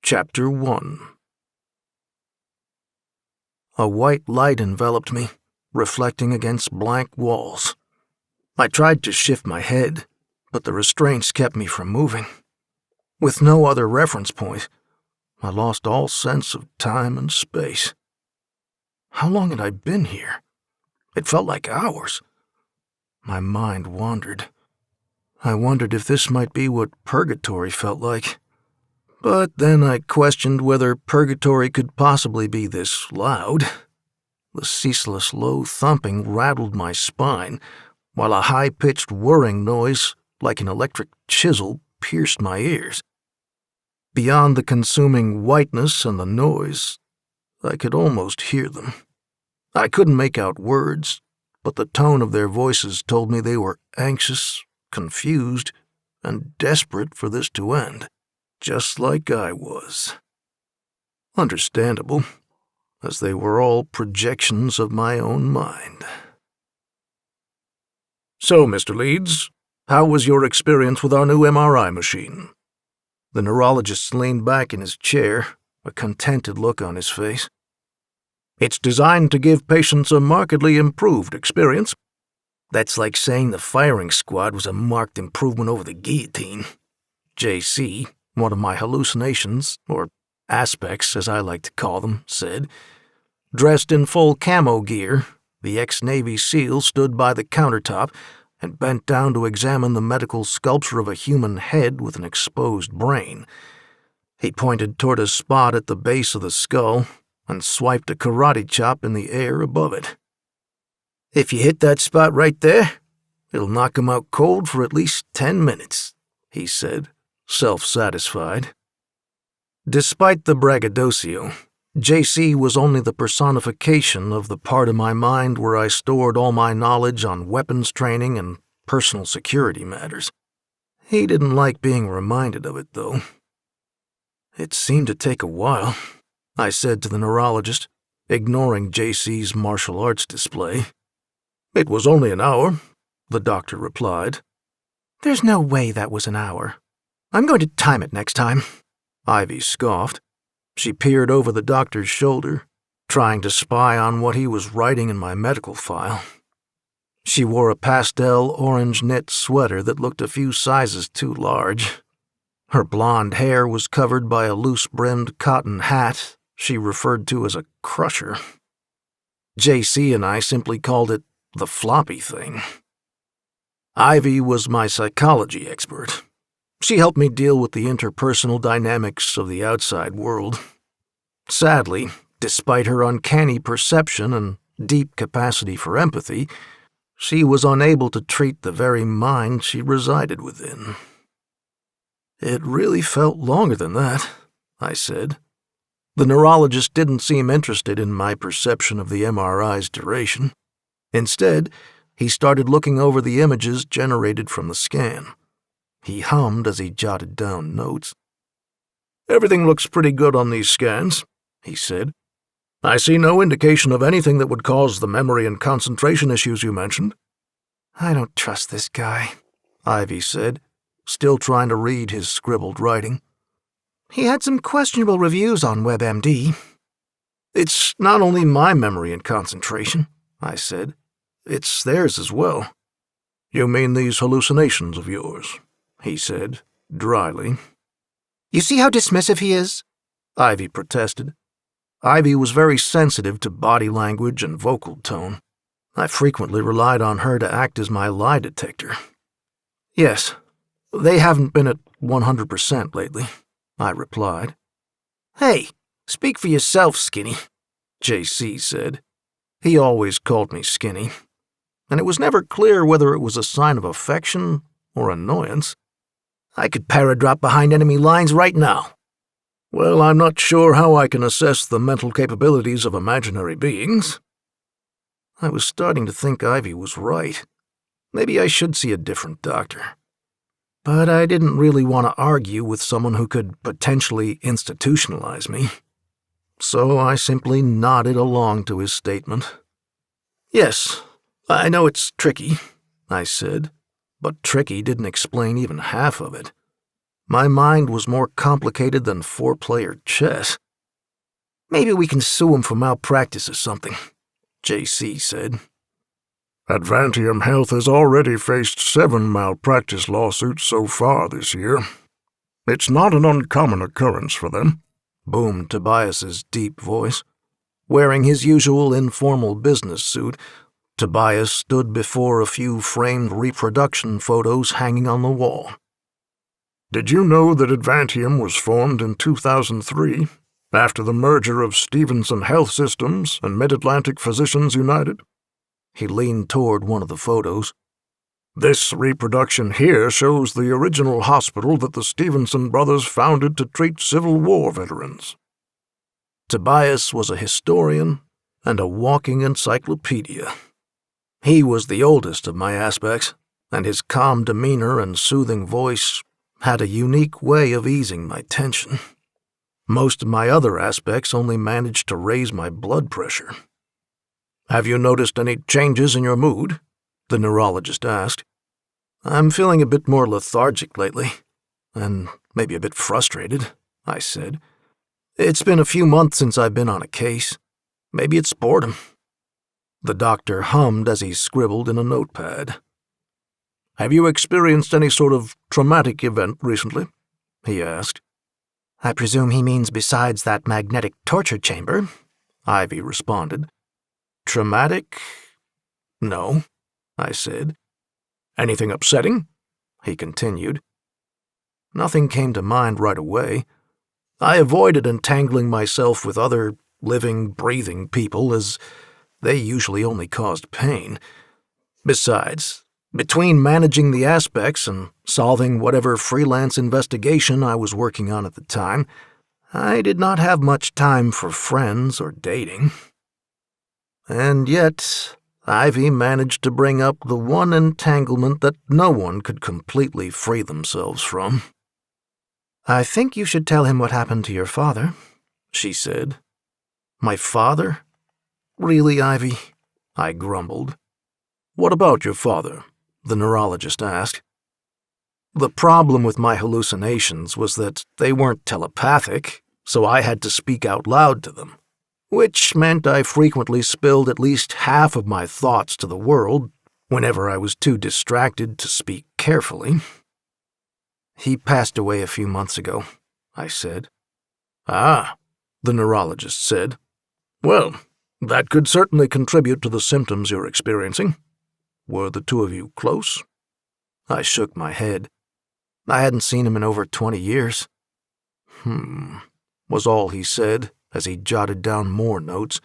Chapter 1. A white light enveloped me, reflecting against blank walls. I tried to shift my head, but the restraints kept me from moving. With no other reference point, I lost all sense of time and space. How long had I been here? It felt like hours. My mind wandered. I wondered if this might be what purgatory felt like. But then I questioned whether purgatory could possibly be this loud. The ceaseless low thumping rattled my spine, while a high-pitched whirring noise, like an electric chisel, pierced my ears. Beyond the consuming whiteness and the noise, I could almost hear them. I couldn't make out words, but the tone of their voices told me they were anxious, confused, and desperate for this to end. Just like I was. Understandable, as they were all projections of my own mind. So, Mr. Leeds, how was your experience with our new MRI machine? The neurologist leaned back in his chair, a contented look on his face. It's designed to give patients a markedly improved experience. That's like saying the firing squad was a marked improvement over the guillotine. J.C., one of my hallucinations, or aspects as I like to call them, said. Dressed in full camo gear, the ex-Navy SEAL stood by the countertop and bent down to examine the medical sculpture of a human head with an exposed brain. He pointed toward a spot at the base of the skull and swiped a karate chop in the air above it. If you hit that spot right there, it'll knock him out cold for at least 10 minutes, he said, self-satisfied. Despite the braggadocio, J.C. was only the personification of the part of my mind where I stored all my knowledge on weapons training and personal security matters. He didn't like being reminded of it, though. It seemed to take a while, I said to the neurologist, ignoring J.C.'s martial arts display. It was only an hour, the doctor replied. There's no way that was an hour. I'm going to time it next time, Ivy scoffed. She peered over the doctor's shoulder, trying to spy on what he was writing in my medical file. She wore a pastel orange knit sweater that looked a few sizes too large. Her blonde hair was covered by a loose-brimmed cotton hat she referred to as a crusher. J.C. and I simply called it the floppy thing. Ivy was my psychology expert. She helped me deal with the interpersonal dynamics of the outside world. Sadly, despite her uncanny perception and deep capacity for empathy, she was unable to treat the very mind she resided within. It really felt longer than that, I said. The neurologist didn't seem interested in my perception of the MRI's duration. Instead, he started looking over the images generated from the scan. He hummed as he jotted down notes. Everything looks pretty good on these scans, he said. I see no indication of anything that would cause the memory and concentration issues you mentioned. I don't trust this guy, Ivy said, still trying to read his scribbled writing. He had some questionable reviews on WebMD. It's not only my memory and concentration, I said. It's theirs as well. You mean these hallucinations of yours? He said, dryly. You see how dismissive he is? Ivy protested. Ivy was very sensitive to body language and vocal tone. I frequently relied on her to act as my lie detector. Yes, they haven't been at 100% lately, I replied. Hey, speak for yourself, Skinny, J.C. said. He always called me Skinny, and it was never clear whether it was a sign of affection or annoyance. I could paradrop behind enemy lines right now. Well, I'm not sure how I can assess the mental capabilities of imaginary beings. I was starting to think Ivy was right. Maybe I should see a different doctor. But I didn't really want to argue with someone who could potentially institutionalize me. So I simply nodded along to his statement. Yes, I know it's tricky, I said, but tricky didn't explain even half of it. My mind was more complicated than four-player chess. Maybe we can sue him for malpractice or something, JC said. Advantium Health has already faced 7 malpractice lawsuits so far this year. It's not an uncommon occurrence for them, boomed Tobias's deep voice. Wearing his usual informal business suit, Tobias stood before a few framed reproduction photos hanging on the wall. Did you know that Advantium was formed in 2003, after the merger of Stevenson Health Systems and Mid-Atlantic Physicians United? He leaned toward one of the photos. This reproduction here shows the original hospital that the Stevenson brothers founded to treat Civil War veterans. Tobias was a historian and a walking encyclopedia. He was the oldest of my aspects, and his calm demeanor and soothing voice had a unique way of easing my tension. Most of my other aspects only managed to raise my blood pressure. Have you noticed any changes in your mood? The neurologist asked. I'm feeling a bit more lethargic lately, and maybe a bit frustrated, I said. It's been a few months since I've been on a case. Maybe it's boredom. The doctor hummed as he scribbled in a notepad. Have you experienced any sort of traumatic event recently? He asked. I presume he means besides that magnetic torture chamber, Ivy responded. Traumatic? No, I said. Anything upsetting? He continued. Nothing came to mind right away. I avoided entangling myself with other living, breathing people, as they usually only caused pain. Besides, between managing the aspects and solving whatever freelance investigation I was working on at the time, I did not have much time for friends or dating. And yet, Ivy managed to bring up the one entanglement that no one could completely free themselves from. I think you should tell him what happened to your father, she said. My father? Really, Ivy? I grumbled. What about your father? The neurologist asked. The problem with my hallucinations was that they weren't telepathic, so I had to speak out loud to them, which meant I frequently spilled at least half of my thoughts to the world whenever I was too distracted to speak carefully. He passed away a few months ago, I said. Ah, the neurologist said. Well, that could certainly contribute to the symptoms you're experiencing. Were the two of you close? I shook my head. I hadn't seen him in over 20 years. Was all he said as he jotted down more notes.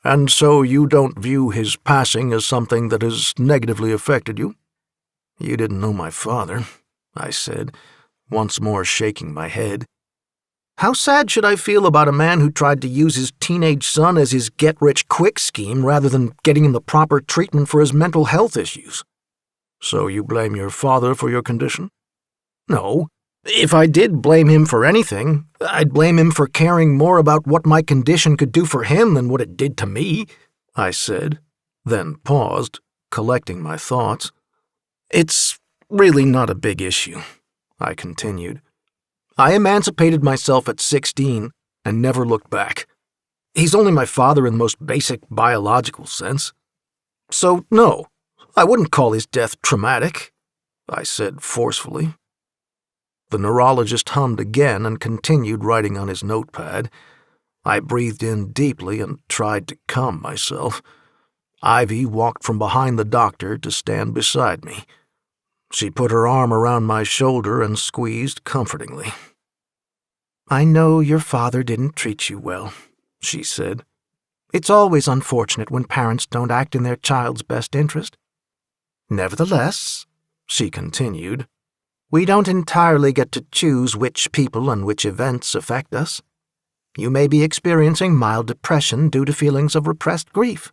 And so you don't view his passing as something that has negatively affected you? You didn't know my father, I said, once more shaking my head. How sad should I feel about a man who tried to use his teenage son as his get-rich-quick scheme rather than getting him the proper treatment for his mental health issues? So you blame your father for your condition? No. If I did blame him for anything, I'd blame him for caring more about what my condition could do for him than what it did to me, I said, then paused, collecting my thoughts. It's really not a big issue, I continued. I emancipated myself at 16 and never looked back. He's only my father in the most basic biological sense. So, no, I wouldn't call his death traumatic, I said forcefully. The neurologist hummed again and continued writing on his notepad. I breathed in deeply and tried to calm myself. Ivy walked from behind the doctor to stand beside me. She put her arm around my shoulder and squeezed comfortingly. I know your father didn't treat you well, she said. It's always unfortunate when parents don't act in their child's best interest. Nevertheless, she continued, we don't entirely get to choose which people and which events affect us. You may be experiencing mild depression due to feelings of repressed grief.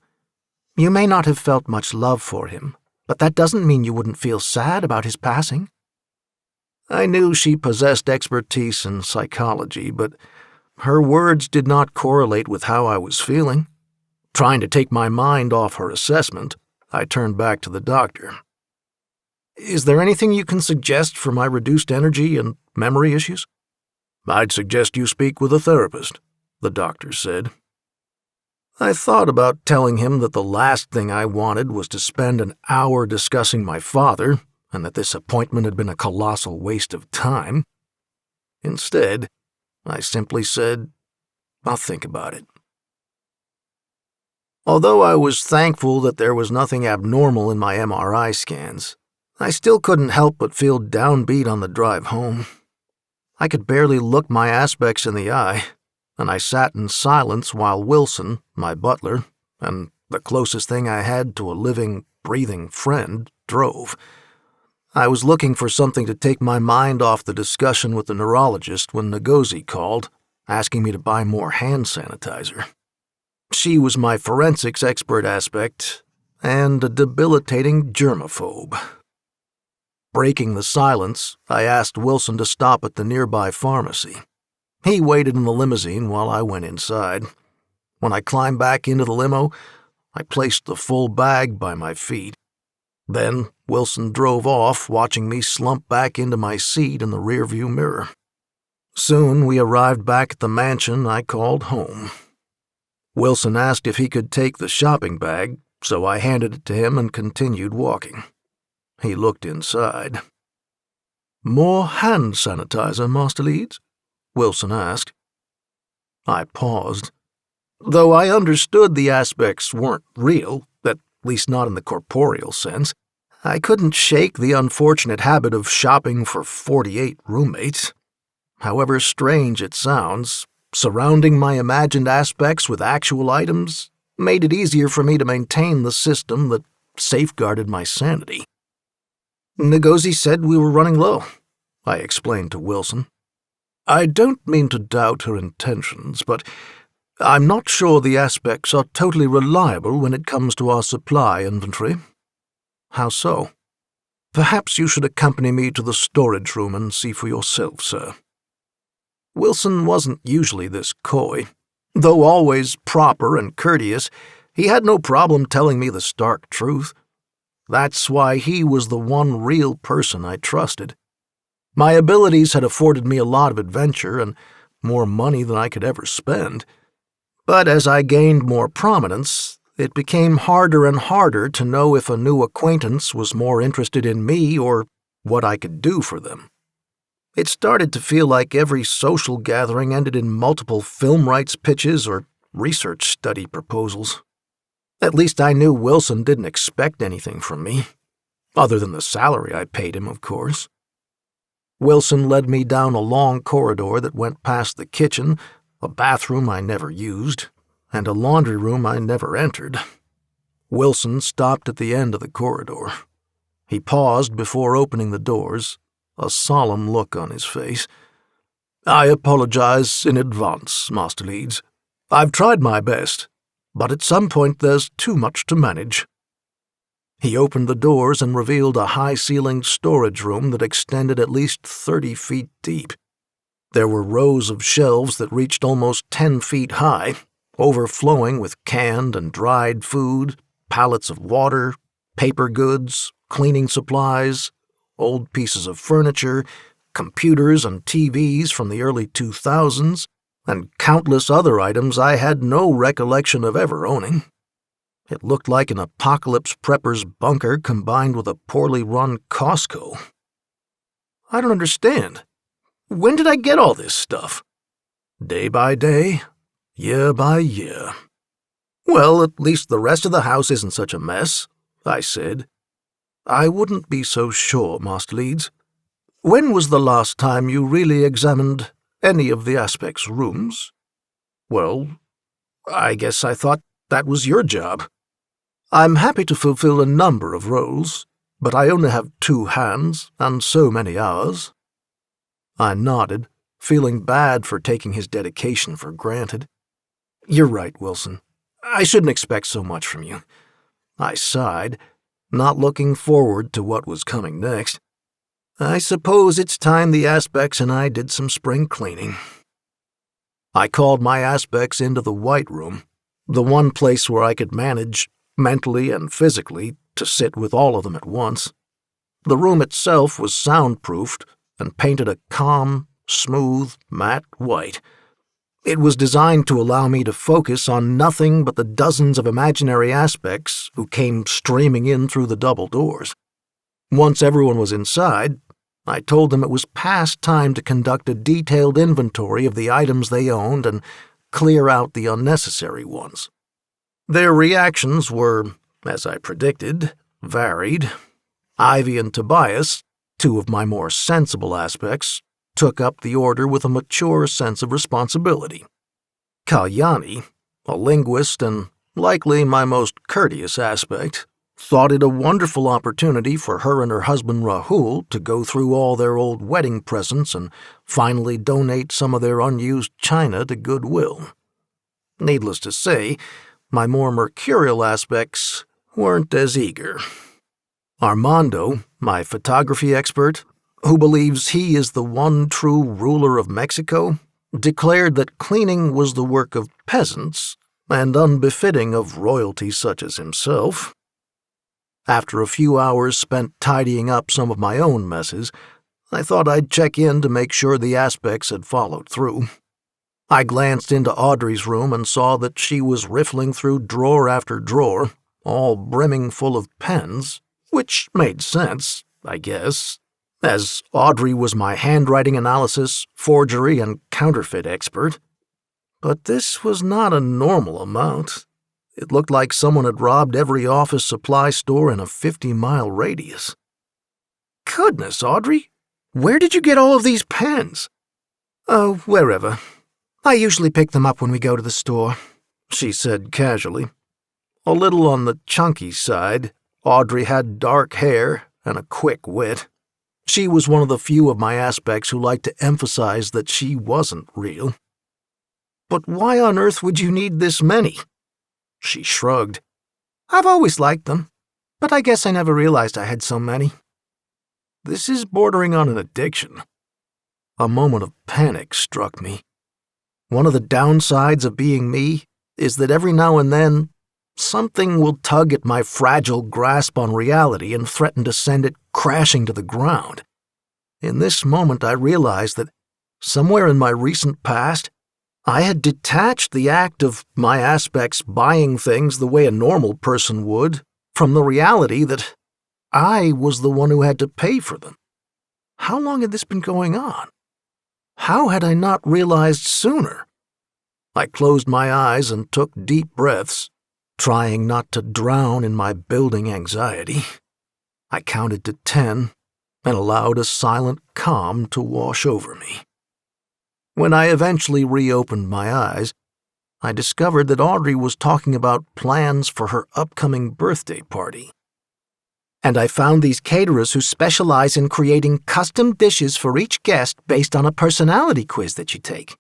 You may not have felt much love for him, but that doesn't mean you wouldn't feel sad about his passing. I knew she possessed expertise in psychology, but her words did not correlate with how I was feeling. Trying to take my mind off her assessment, I turned back to the doctor. Is there anything you can suggest for my reduced energy and memory issues? I'd suggest you speak with a therapist, the doctor said. I thought about telling him that the last thing I wanted was to spend an hour discussing my father, and that this appointment had been a colossal waste of time. Instead, I simply said, I'll think about it. Although I was thankful that there was nothing abnormal in my MRI scans, I still couldn't help but feel downbeat on the drive home. I could barely look my aspects in the eye, and I sat in silence while Wilson, my butler, and the closest thing I had to a living, breathing friend, drove. I was looking for something to take my mind off the discussion with the neurologist when Ngozi called, asking me to buy more hand sanitizer. She was my forensics expert aspect and a debilitating germaphobe. Breaking the silence, I asked Wilson to stop at the nearby pharmacy. He waited in the limousine while I went inside. When I climbed back into the limo, I placed the full bag by my feet. Then Wilson drove off, watching me slump back into my seat in the rearview mirror. Soon we arrived back at the mansion I called home. Wilson asked if he could take the shopping bag, so I handed it to him and continued walking. He looked inside. More hand sanitizer, Master Leeds? Wilson asked. I paused. Though I understood the aspects weren't real, at least not in the corporeal sense, I couldn't shake the unfortunate habit of shopping for 48 roommates. However strange it sounds, surrounding my imagined aspects with actual items made it easier for me to maintain the system that safeguarded my sanity. Ngozi said we were running low, I explained to Wilson. I don't mean to doubt her intentions, but I'm not sure the aspects are totally reliable when it comes to our supply inventory. How so? Perhaps you should accompany me to the storage room and see for yourself, sir. Wilson wasn't usually this coy. Though always proper and courteous, he had no problem telling me the stark truth. That's why he was the one real person I trusted. My abilities had afforded me a lot of adventure and more money than I could ever spend. But as I gained more prominence, it became harder and harder to know if a new acquaintance was more interested in me or what I could do for them. It started to feel like every social gathering ended in multiple film rights pitches or research study proposals. At least I knew Wilson didn't expect anything from me, other than the salary I paid him, of course. Wilson led me down a long corridor that went past the kitchen, a bathroom I never used, and a laundry room I never entered. Wilson stopped at the end of the corridor. He paused before opening the doors, a solemn look on his face. I apologize in advance, Master Leeds. I've tried my best, but at some point there's too much to manage. He opened the doors and revealed a high-ceilinged storage room that extended at least 30 feet deep. There were rows of shelves that reached almost 10 feet high, overflowing with canned and dried food, pallets of water, paper goods, cleaning supplies, old pieces of furniture, computers and TVs from the early 2000s, and countless other items I had no recollection of ever owning. It looked like an apocalypse prepper's bunker combined with a poorly run Costco. I don't understand. When did I get all this stuff? Day by day, year by year. Well, at least the rest of the house isn't such a mess, I said. I wouldn't be so sure, Master Leeds. When was the last time you really examined any of the aspects' rooms? Well, I guess I thought that was your job. I'm happy to fulfill a number of roles, but I only have 2 hands and so many hours. I nodded, feeling bad for taking his dedication for granted. You're right, Wilson. I shouldn't expect so much from you. I sighed, not looking forward to what was coming next. I suppose it's time the aspects and I did some spring cleaning. I called my aspects into the white room, the one place where I could manage, mentally and physically, to sit with all of them at once. The room itself was soundproofed and painted a calm, smooth, matte white. It was designed to allow me to focus on nothing but the dozens of imaginary aspects who came streaming in through the double doors. Once everyone was inside, I told them it was past time to conduct a detailed inventory of the items they owned and clear out the unnecessary ones. Their reactions were, as I predicted, varied. Ivy and Tobias, two of my more sensible aspects, took up the order with a mature sense of responsibility. Kalyani, a linguist and likely my most courteous aspect, thought it a wonderful opportunity for her and her husband Rahul to go through all their old wedding presents and finally donate some of their unused china to Goodwill. Needless to say, my more mercurial aspects weren't as eager. Armando, my photography expert, who believes he is the one true ruler of Mexico, declared that cleaning was the work of peasants and unbefitting of royalty such as himself. After a few hours spent tidying up some of my own messes, I thought I'd check in to make sure the aspects had followed through. I glanced into Audrey's room and saw that she was riffling through drawer after drawer, all brimming full of pens, which made sense, I guess, as Audrey was my handwriting analysis, forgery, and counterfeit expert. But this was not a normal amount. It looked like someone had robbed every office supply store in a 50-mile radius. Goodness, Audrey, where did you get all of these pens? Oh, wherever. I usually pick them up when we go to the store, she said casually. A little on the chunky side, Audrey had dark hair and a quick wit. She was one of the few of my aspects who liked to emphasize that she wasn't real. But why on earth would you need this many? She shrugged. I've always liked them, but I guess I never realized I had so many. This is bordering on an addiction. A moment of panic struck me. One of the downsides of being me is that every now and then, something will tug at my fragile grasp on reality and threaten to send it crashing to the ground. In this moment, I realized that somewhere in my recent past, I had detached the act of my aspects buying things the way a normal person would from the reality that I was the one who had to pay for them. How long had this been going on? How had I not realized sooner? I closed my eyes and took deep breaths, trying not to drown in my building anxiety. I counted to 10 and allowed a silent calm to wash over me. When I eventually reopened my eyes, I discovered that Audrey was talking about plans for her upcoming birthday party. And I found these caterers who specialize in creating custom dishes for each guest based on a personality quiz that you take.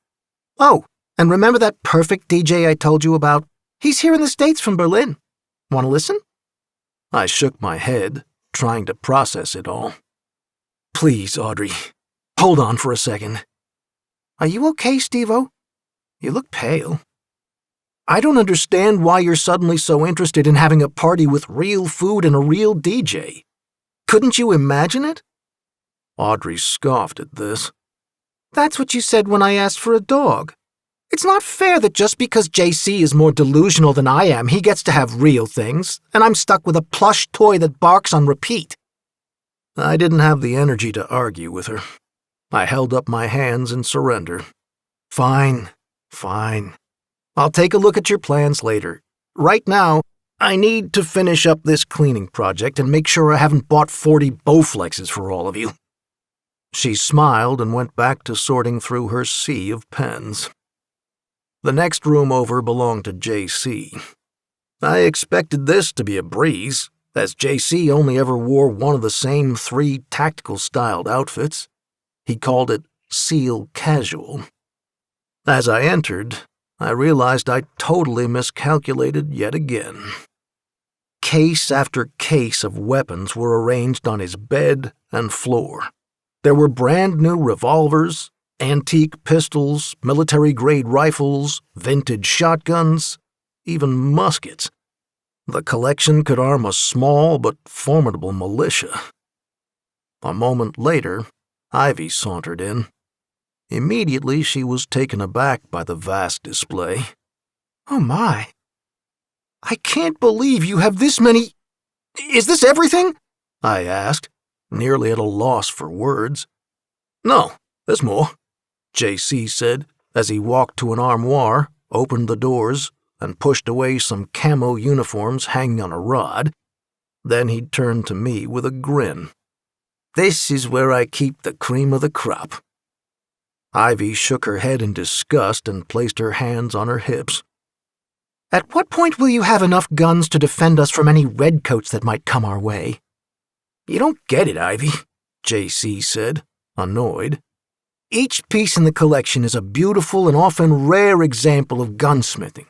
Oh, and remember that perfect DJ I told you about? He's here in the States from Berlin. Want to listen? I shook my head, trying to process it all. Please, Audrey, hold on for a second. Are you okay, Steve-O? You look pale. I don't understand why you're suddenly so interested in having a party with real food and a real DJ. Couldn't you imagine it? Audrey scoffed at this. That's what you said when I asked for a dog. It's not fair that just because JC is more delusional than I am, he gets to have real things, and I'm stuck with a plush toy that barks on repeat. I didn't have the energy to argue with her. I held up my hands in surrender. Fine. I'll take a look at your plans later. Right now, I need to finish up this cleaning project and make sure I haven't bought 40 Bowflexes for all of you. She smiled and went back to sorting through her sea of pens. The next room over belonged to JC. I expected this to be a breeze, as JC only ever wore one of the same 3 tactical-styled outfits. He called it SEAL Casual. As I entered, I realized I'd totally miscalculated yet again. Case after case of weapons were arranged on his bed and floor. There were brand-new revolvers, antique pistols, military-grade rifles, vintage shotguns, even muskets. The collection could arm a small but formidable militia. A moment later, Ivy sauntered in. Immediately, she was taken aback by the vast display. "Oh my. I can't believe you have this many. Is this everything?" I asked, nearly at a loss for words. "No, there's more," JC said as he walked to an armoire, opened the doors, and pushed away some camo uniforms hanging on a rod. Then he turned to me with a grin. "This is where I keep the cream of the crop." Ivy shook her head in disgust and placed her hands on her hips. "At what point will you have enough guns to defend us from any redcoats that might come our way?" "You don't get it, Ivy," JC said, annoyed. "Each piece in the collection is a beautiful and often rare example of gunsmithing.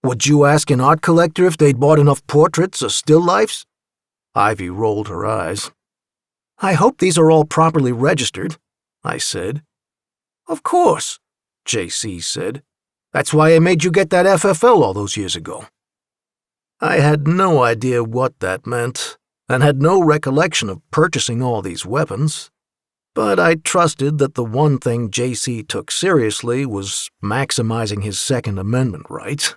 Would you ask an art collector if they'd bought enough portraits or still lifes?" Ivy rolled her eyes. "I hope these are all properly registered," I said. "Of course," JC said. "That's why I made you get that FFL all those years ago." I had no idea what that meant, and had no recollection of purchasing all these weapons, but I trusted that the one thing JC took seriously was maximizing his Second Amendment rights.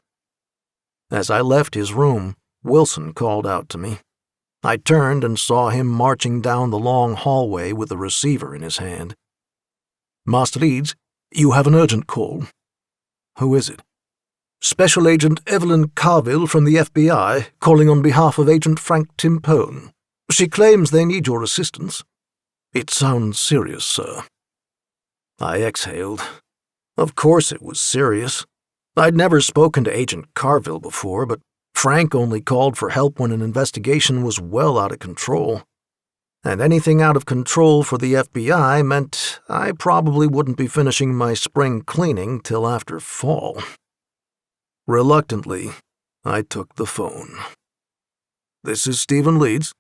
As I left his room, Wilson called out to me. I turned and saw him marching down the long hallway with the receiver in his hand. "Master Leeds, you have an urgent call." "Who is it?" "Special Agent Evelyn Carville from the FBI calling on behalf of Agent Frank Timpone. She claims they need your assistance." "It sounds serious, sir." I exhaled. Of course it was serious. I'd never spoken to Agent Carville before, but Frank only called for help when an investigation was well out of control. And anything out of control for the FBI meant I probably wouldn't be finishing my spring cleaning till after fall. Reluctantly, I took the phone. "This is Stephen Leeds."